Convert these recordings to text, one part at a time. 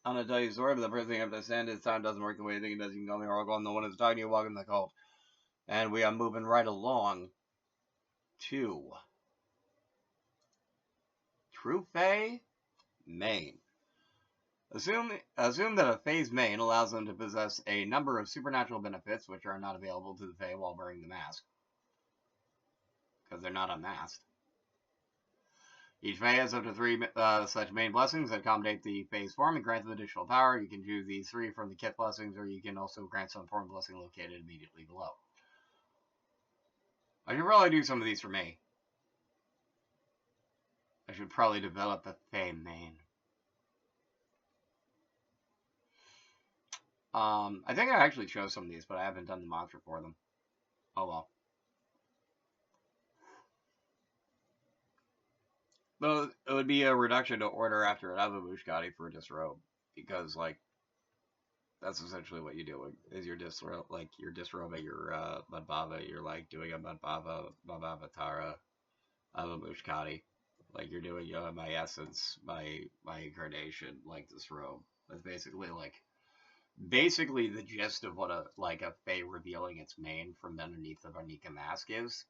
I'm gonna tell you a story, but the first thing I have to understand is time doesn't work the way you think it does. You can call me Oracle. I'm the one who's talking to you. Welcome to the cult. And we are moving right along to Trufe Main. Assume that a Fae's Main allows them to possess a number of supernatural benefits which are not available to the Fae while wearing the mask. Because they're not unmasked. Each Fae has up to 3 such main blessings that accommodate the Fae's form and grant them additional power. You can choose these 3 from the kit blessings, or you can also grant some form blessing located immediately below. I should probably do some of these for me. I should probably develop a Fae main. I think I actually chose some of these, but I haven't done the mantra for them. Oh well. Though it would be a reduction to order after an Avamushkati for a disrobe, because like that's essentially what you do is you're disrobing your Madbava. You're like doing a Madbavatara Avamushkati, like you're doing my essence, my incarnation, like this robe. That's basically the gist of what a Fae revealing its mane from underneath the Varnika mask is.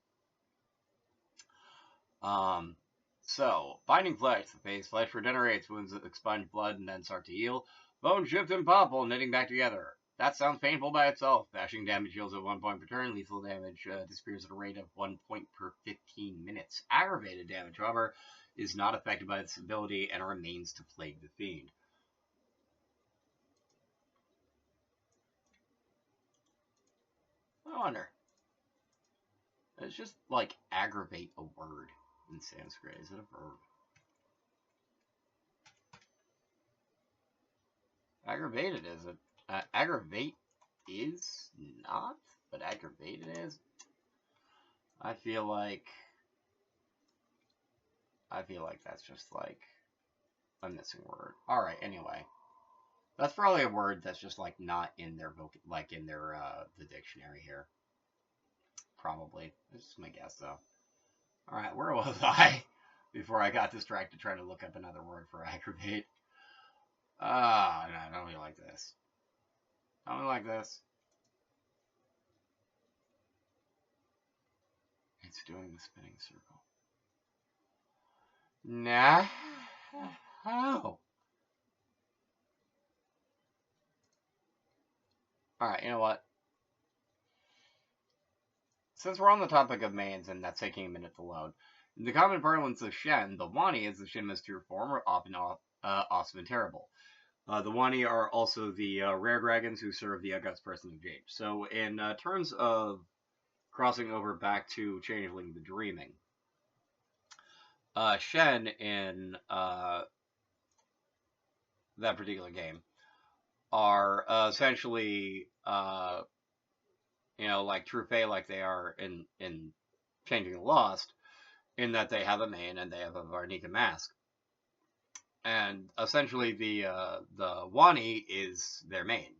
So, binding flesh. The Fae's flesh regenerates, wounds expunge blood and then start to heal. Bones shift and pop while knitting back together. That sounds painful by itself. Bashing damage heals at 1 point per turn. Lethal damage disappears at a rate of 1 point per 15 minutes. Aggravated damage, however, is not affected by this ability and remains to plague the fiend. I wonder. It's just like aggravate a word in Sanskrit. Is it a verb? Aggravated is it? Aggravate is not, but aggravated is. I feel like that's just like a missing word. All right. Anyway, that's probably a word that's just like not in their the dictionary here. Probably. This is my guess though. All right. Where was I before I got distracted trying to look up another word for aggravate? No, I don't really like this. I don't like this. It's doing the spinning circle. Nah. How? Alright, you know what? Since we're on the topic of mains and that's taking a minute to load, in the common parlance of Hsien, the Wani is the Shinma's true form, are often awesome and terrible. The Wani are also the rare dragons who serve the august person of Jade. So in terms of crossing over back to Changeling the Dreaming, Hsien in that particular game are essentially, like true Fae, like they are in Changing the Lost, in that they have a mane and they have a Varnika mask. And essentially the Wani is their main,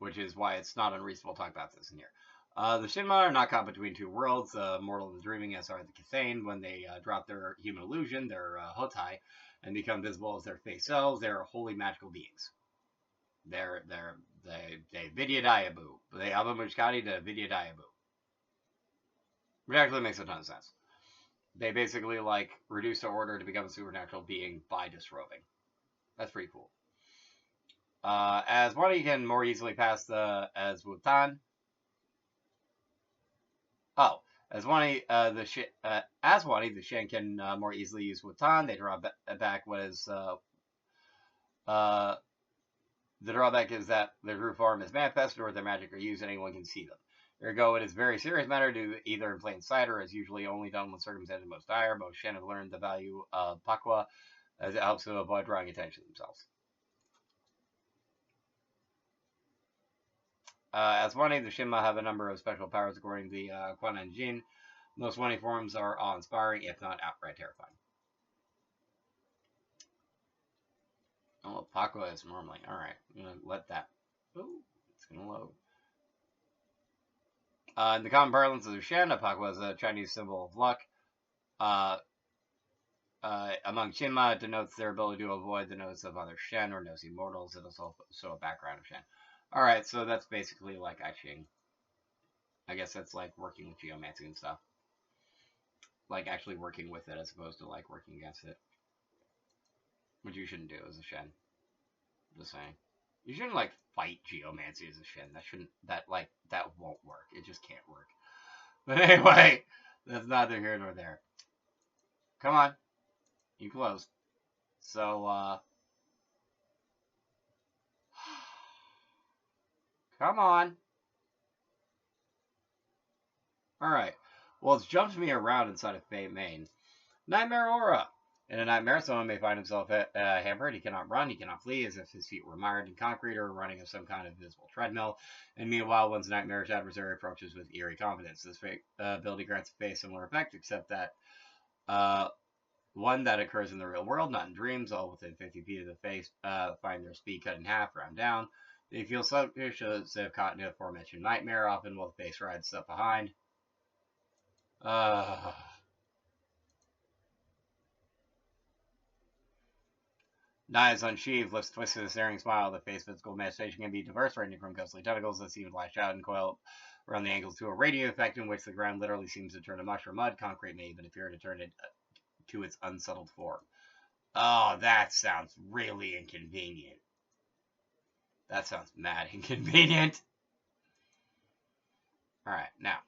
which is why it's not unreasonable to talk about this in here. The Shinma are not caught between two worlds, mortal and dreaming, as are the Hsien. When they drop their human illusion, their Hotai, and become visible as their Fae selves, they're wholly magical beings. They Vidya Diabu. They Avamushkati to Vidya Diabu. Which actually makes a ton of sense. They basically like reduce to order to become a supernatural being by disrobing. That's pretty cool. As Wani can more easily pass the as Wutan. Oh, as Wani, the Hsien can more easily use Wutan. They draw back what is the drawback is that their true form is manifested or their magic are used, anyone can see them. Ergo, it is a very serious matter to either in plain sight or is usually only done when circumstances most dire. Most Hsien have learned the value of Pakwa as it helps them avoid drawing attention to themselves. As Wani, the Shinma have a number of special powers according to the Kwanan Jin. Most Wani forms are awe-inspiring, if not outright terrifying. Oh, Pakwa is normally. Alright, I'm going to let that. Ooh, it's going to load. In the common parlance of Hsien, a Pakwa is a Chinese symbol of luck. Among Shinma, it denotes their ability to avoid the notice of other Hsien or nosy mortals. It is also a background of Hsien. Alright, so that's basically like Hsien. I guess that's like working with geomancy and stuff. Like actually working with it as opposed to like working against it. Which you shouldn't do as a Hsien. Just saying. You shouldn't like fight geomancy as a Hsien. That won't work. It just can't work. But anyway, that's neither here nor there. Come on. You closed. So, come on. Alright. Well, it's jumped me around inside of Fate Main. Nightmare Aura. In a nightmare, someone may find himself hampered. He cannot run, he cannot flee, as if his feet were mired in concrete or running on some kind of invisible treadmill. And meanwhile, one's nightmarish adversary approaches with eerie confidence. This ability grants a face similar effect, except that one that occurs in the real world, not in dreams. All within 50 feet of the face find their speed cut in half, round down. They feel sluggish as they have caught in the aforementioned nightmare, often while the face rides up behind. Knives unsheathed, lips twisted, a staring smile. The face physical manifestation can be diverse, ranging from ghostly tentacles that seem to lash out and coil around the ankles to a radiant effect in which the ground literally seems to turn to mush or mud. Concrete may even appear to turn it to its unsettled form. Oh, that sounds really inconvenient. That sounds mad inconvenient. Alright, now.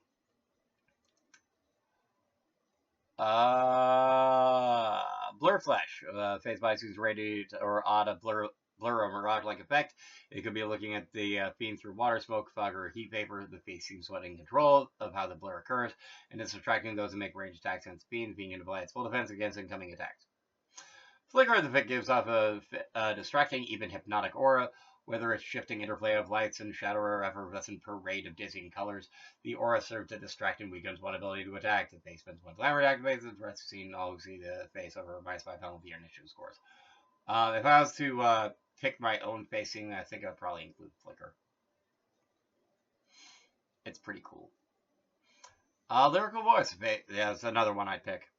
Blur Flesh. Phase by who's radiated or odd a blur or mirage-like effect. It could be looking at the fiend through water, smoke, fog, or heat vapor. The face seems sweating control of how the blur occurs, and it's attracting those who make range attacks against fiend, being able to apply its full defense against incoming attacks. Flicker of the Fit gives off a distracting, even hypnotic aura. Whether it's shifting interplay of lights and shadow or effervescent parade of dizzying colors, the aura serves to distract and weakens one ability to attack. The face spends one glamour activates, the rest of the scene all see the face over -5 penalty or initiative scores. If I was to pick my own facing, I think I'd probably include Flicker. It's pretty cool. Lyrical Voice. Yeah, that's another one I'd pick.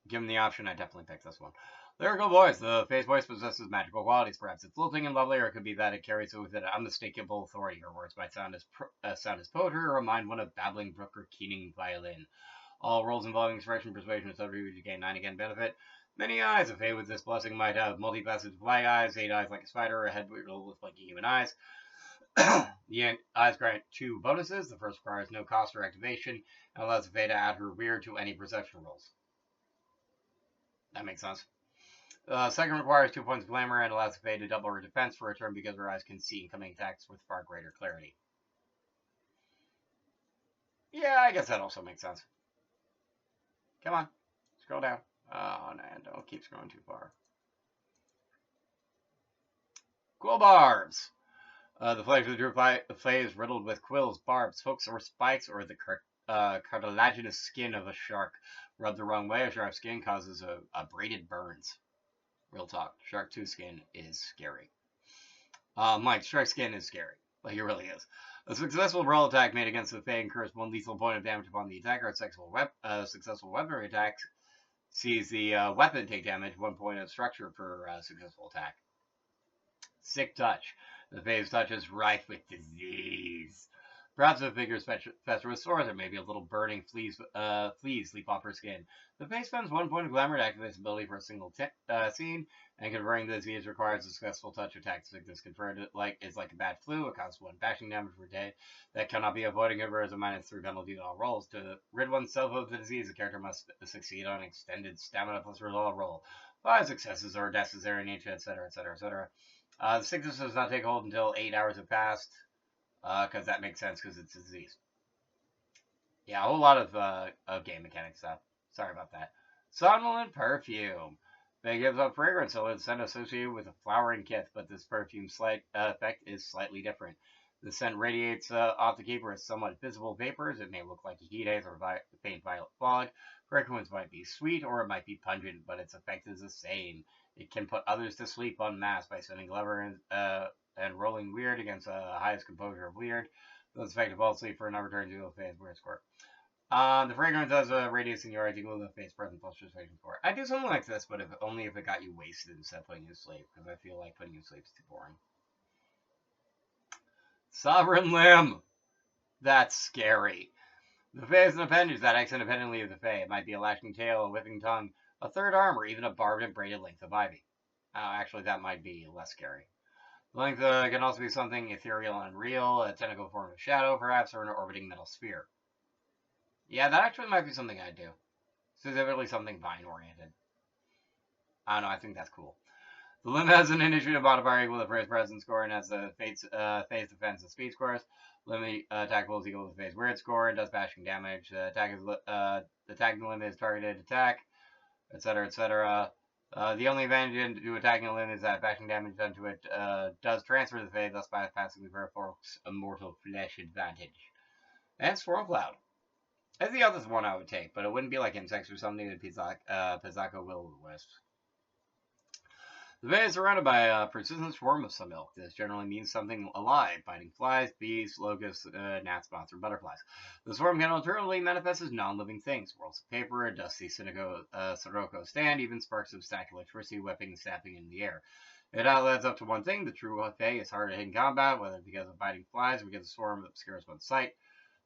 Given the option, I'd definitely pick this one. Lyrical Voice. The face voice possesses magical qualities. Perhaps it's lilting and lovely, or it could be that it carries with it unmistakable authority. Her words might sound as poetry or remind one of babbling brook or keening violin. All roles involving expression, persuasion, and subterfuge to gain 9 again benefit. Many eyes. A fate with this blessing might have multifaceted fly eyes, 8 eyes like a spider, a head riddled with like human eyes. The eyes grant 2 bonuses. The first requires no cost or activation, and allows the fate to add her weird to any perception rolls. That makes sense. Second requires 2 points of glamour and allows the Fae to double her defense for a turn because her eyes can see incoming attacks with far greater clarity. Yeah, I guess that also makes sense. Come on. Scroll down. Oh, no, don't keep scrolling too far. Quill barbs. The flesh of the Fae is riddled with quills, barbs, hooks, or spikes, or the cartilaginous skin of a shark. Rubbed the wrong way, a sharp skin causes abraded burns. Real talk. Shark 2 skin is scary. Mike, shark skin is scary. Like, it really is. A successful roll attack made against the Fae incurs 1 lethal point of damage upon the attacker. A successful weaponry attack sees the weapon take damage, 1 point of structure per successful attack. Sick touch. The Fae's touch is rife with disease. Perhaps the figure's fester with sores, or maybe a little burning fleas leap off her skin. The Fae spends 1 point of glamour to activate its ability for a single scene, and converting the disease requires a successful touch attack. Sickness conferred is like a bad flu. It causes 1 bashing damage per day that cannot be avoided. Over as a -3 penalty to all rolls. To rid oneself of the disease, the character must succeed on extended stamina plus resolve roll. 5 successes or deaths is their nature, etc., etc., etc. The sickness does not take hold until 8 hours have passed. Because that makes sense because it's a disease. Yeah, a whole lot of game mechanic stuff. Sorry about that. Somnolent perfume. It gives off fragrance, so it's scent associated with a flowering kith, but this perfume effect is slightly different. The scent radiates off the keeper as somewhat visible vapors. It may look like a heat haze or faint violet fog. Fragrance might be sweet or it might be pungent, but its effect is the same. It can put others to sleep en masse by sending Glover and rolling weird against the highest composure of weird. Those effective fall asleep for another turn to a phase weird score. The fragrance has a radius in your eyes equal to the face present plus persuasion score. I'd do something like this, but only if it got you wasted instead of putting you to sleep, because I feel like putting you to sleep is too boring. Sovereign Limb! That's scary. The Fae is an appendage that acts independently of the Fae. It might be a lashing tail, a whipping tongue, a third arm, or even a barbed and braided length of ivy. Actually, that might be less scary. The length can also be something ethereal and unreal, a tentacle form of shadow, perhaps, or an orbiting metal sphere. Yeah, that actually might be something I'd do. Specifically something vine-oriented. I don't know, I think that's cool. The limb has an initiative modifier equal to the present score and has the phase defense and speed scores. Limit attack rolls equal to the phase weird score and does bashing damage. The attacking limb is targeted attack, etc., etc. The only advantage to attacking a limb is that bashing damage done to it does transfer to the phase, thus bypassing the Verfolk's immortal flesh advantage. And Storm Cloud. That's the other one I would take, but it wouldn't be like insects or something. It'd be Pizzaco Will-O-Wisp. The bay is surrounded by a persistent swarm of some ilk. This generally means something alive, biting flies, bees, locusts, gnats, moths, or butterflies. The swarm can alternately manifest as non-living things: rolls of paper, a dusty Sirocco stand, even sparks of static electricity whipping and snapping in the air. It all adds up to one thing: the true Fae is hard to hit in combat, whether because of biting flies or because of swarm that obscures one's sight.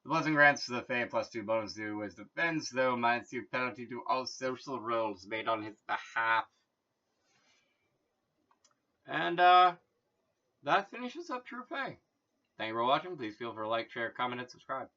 The blessing grants the Fae +2 bonus to his defense, though -2 penalty to all social rolls made on his behalf. And that finishes up True Fae. Thank you for watching. Please feel free to like, share, comment, and subscribe.